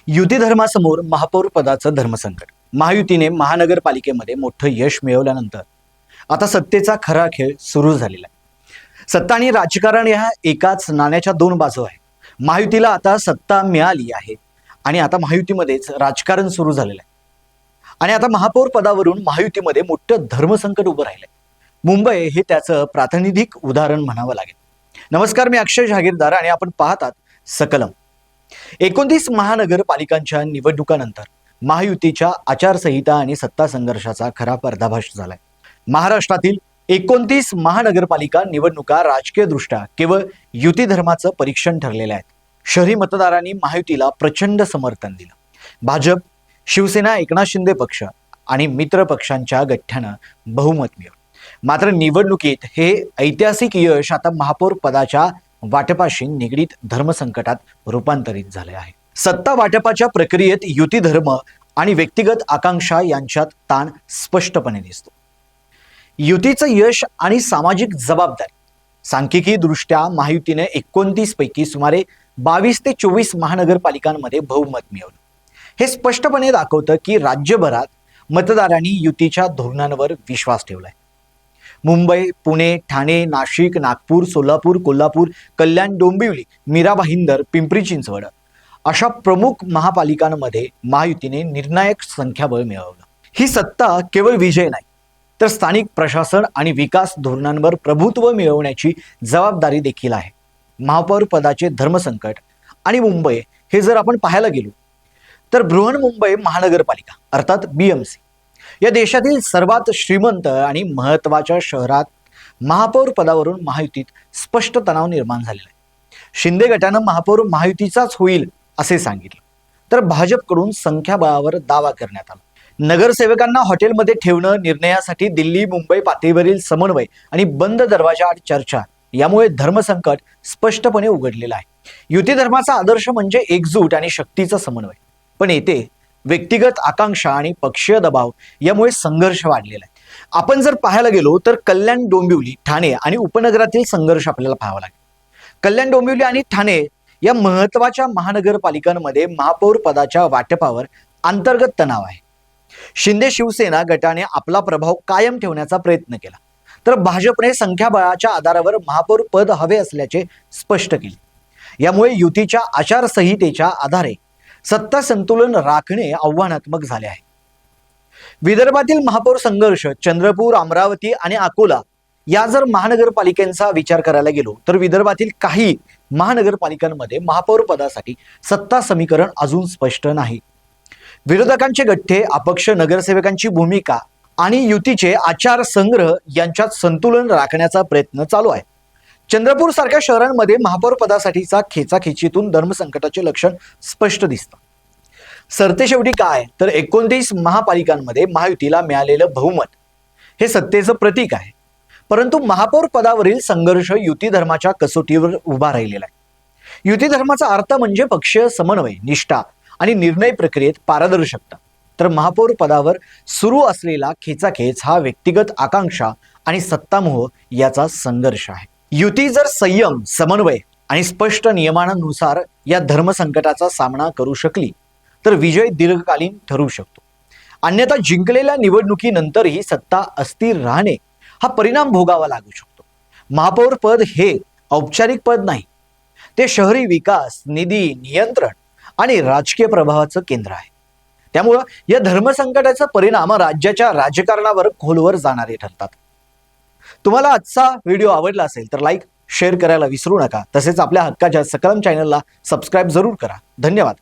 युती धर्मासमोर महापौर पदाचं धर्मसंकट। महायुतीने महानगरपालिकेमध्ये मोठं यश मिळवल्यानंतर आता सत्तेचा खरा खेळ सुरू झालेला आहे। सत्ता आणि राजकारण या एकाच नाण्याच्या दोन बाजू आहेत। महायुतीला आता सत्ता मिळाली आहे आणि आता महायुतीमध्येच राजकारण सुरू झालेलं आहे आणि आता महापौर पदावरून महायुतीमध्ये मोठं धर्मसंकट उभं राहिलंय। मुंबई हे त्याचं प्रातिनिधिक उदाहरण म्हणावं लागेल। नमस्कार, मी अक्षय जहागीरदार आणि आपण पाहतात सकलम। 29 महानगरपालिकांच्या निवडणुकानंतर महायुतीच्या आचारसंहिता आणि सत्ता संघर्षाचा खरा पर्दाफाश झालाय। महाराष्ट्रातील 29 महानगरपालिका निवडणुका राजकीय दृष्ट्या केवळ युती धर्माचं परीक्षण ठरलेले आहेत। शहरी मतदारांनी महायुतीला प्रचंड समर्थन दिलं। भाजप, शिवसेना, एकनाथ शिंदे पक्ष आणि मित्र पक्षांच्या गठ्ठ्यानं बहुमत मिळवलं। मात्र निवडणुकीत हे ऐतिहासिक यश आता महापौर पदाच्या वाटपाशी निगडीत धर्मसंकटात रूपांतरित झाले आहे। सत्ता वाटपाच्या प्रक्रियेत युती धर्म आणि व्यक्तिगत आकांक्षा यांच्यात ताण स्पष्टपणे दिसतो। युतीचं यश आणि सामाजिक जबाबदारी। सांख्यिकी दृष्ट्या महायुतीने 29 पैकी सुमारे 22 ते 24 महानगरपालिकांमध्ये बहुमत मिळवलं। हे स्पष्टपणे दाखवतं की राज्यभरात मतदारांनी युतीच्या धोरणांवर विश्वास ठेवलाय। मुंबई, पुणे, ठाणे, नाशिक, नागपूर, सोलापूर, कोल्हापूर, कल्याण, डोंबिवली, मीरा भाईंदर, पिंपरी चिंचवड अशा प्रमुख महापालिकांमध्ये महायुतीने निर्णायक संख्याबळ मिळवलं। ही सत्ता केवळ विजय नाही, तर स्थानिक प्रशासन आणि विकास धोरणांवर प्रभुत्व मिळवण्याची जबाबदारी देखील आहे। महापौर पदाचे धर्मसंकट आणि मुंबई हे जर आपण पाहायला गेलो तर बृहन्मुंबई महानगरपालिका अर्थात BMC या देशातील सर्वात श्रीमंत आणि महत्त्वाच्या शहरात महापौर पदावरून महायुतीत स्पष्ट तणाव निर्माण झालेला आहे। शिंदे गटानं महापौर महायुतीचाच होईल असे सांगितलं, तर भाजपकडून संख्याबळावर दावा करण्यात आला। नगरसेवकांना हॉटेलमध्ये ठेवणं, निर्णयासाठी दिल्ली मुंबई पातळीवरील समन्वय आणि बंद दरवाजाआड चर्चा यामुळे धर्मसंकट स्पष्टपणे उघडलेलं आहे। युती धर्माचा आदर्श म्हणजे एकजूट आणि शक्तीचा समन्वय, पण येथे व्यक्तिगत आकांक्षा आणि पक्षीय दबाव यामुळे संघर्ष वाढलेला आहे। आपण जर पाहायला गेलो तर कल्याण, डोंबिवली, ठाणे आणि उपनगरातील संघर्ष आपल्याला पाहावा लागेल। कल्याण, डोंबिवली आणि ठाणे या महत्त्वाच्या महानगरपालिकांमध्ये महापौर पदाच्या वाटपावर अंतर्गत तणाव आहे। शिंदे शिवसेना गटाने आपला प्रभाव कायम ठेवण्याचा प्रयत्न केला, तर भाजपने संख्याबळाच्या आधारावर महापौर पद हवे असल्याचे स्पष्ट केले। यामुळे युतीच्या आचारसंहितेच्या आधारे सत्ता संतुलन राखणे आव्हानात्मक झाले आहे। विदर्भातील महापौर संघर्ष, चंद्रपूर, अमरावती आणि अकोला या जर महानगरपालिकांचा विचार करायला गेलो तर विदर्भातील काही महानगरपालिकांमध्ये महापौर पदासाठी सत्ता समीकरण अजून स्पष्ट नाही। विरोधकांचे गठ्ठे, अपक्ष नगरसेवकांची भूमिका आणि युतीचे आचार संग्रह यांच्यात संतुलन राखण्याचा प्रयत्न चालू आहे। चंद्रपूर सारख्या शहरांमध्ये महापौर पदासाठीचा खेचाखेचीतून धर्मसंकटाचे लक्षण स्पष्ट दिसतं। सरतेशेवटी काय तर 29 महापालिकांमध्ये महायुतीला मिळालेलं बहुमत हे सत्तेचं प्रतीक आहे, परंतु महापौर पदावरील संघर्ष युती धर्माच्या कसोटीवर उभा राहिलेला आहे। युती धर्माचा अर्थ म्हणजे पक्षीय समन्वय, निष्ठा आणि निर्णय प्रक्रियेत पारदर्शकता, तर महापौर पदावर सुरू असलेला खेचाखेच हा व्यक्तिगत आकांक्षा आणि सत्तामोह याचा संघर्ष आहे। युती जर संयम, समन्वय आणि स्पष्ट नियमांनुसार या धर्मसंकटाचा सामना करू शकली तर विजय दीर्घकालीन ठरू शकतो। अन्यथा जिंकलेल्या निवडणुकीनंतरही सत्ता अस्थिर राहणे हा परिणाम भोगावा लागू शकतो। महापौर पद हे औपचारिक पद नाही, ते शहरी विकास, निधी, नियंत्रण आणि राजकीय प्रभावाचं केंद्र आहे। त्यामुळं या धर्मसंकटाचा परिणाम राज्याच्या राजकारणावर खोलवर जाणारे ठरतात। तुम्हाला आजचा व्हिडिओ आवडला असेल तर लाईक, शेअर करायला विसरू नका। तसेच आपल्या हक्काच्या सकलम चॅनलला सबस्क्राईब जरूर करा। धन्यवाद।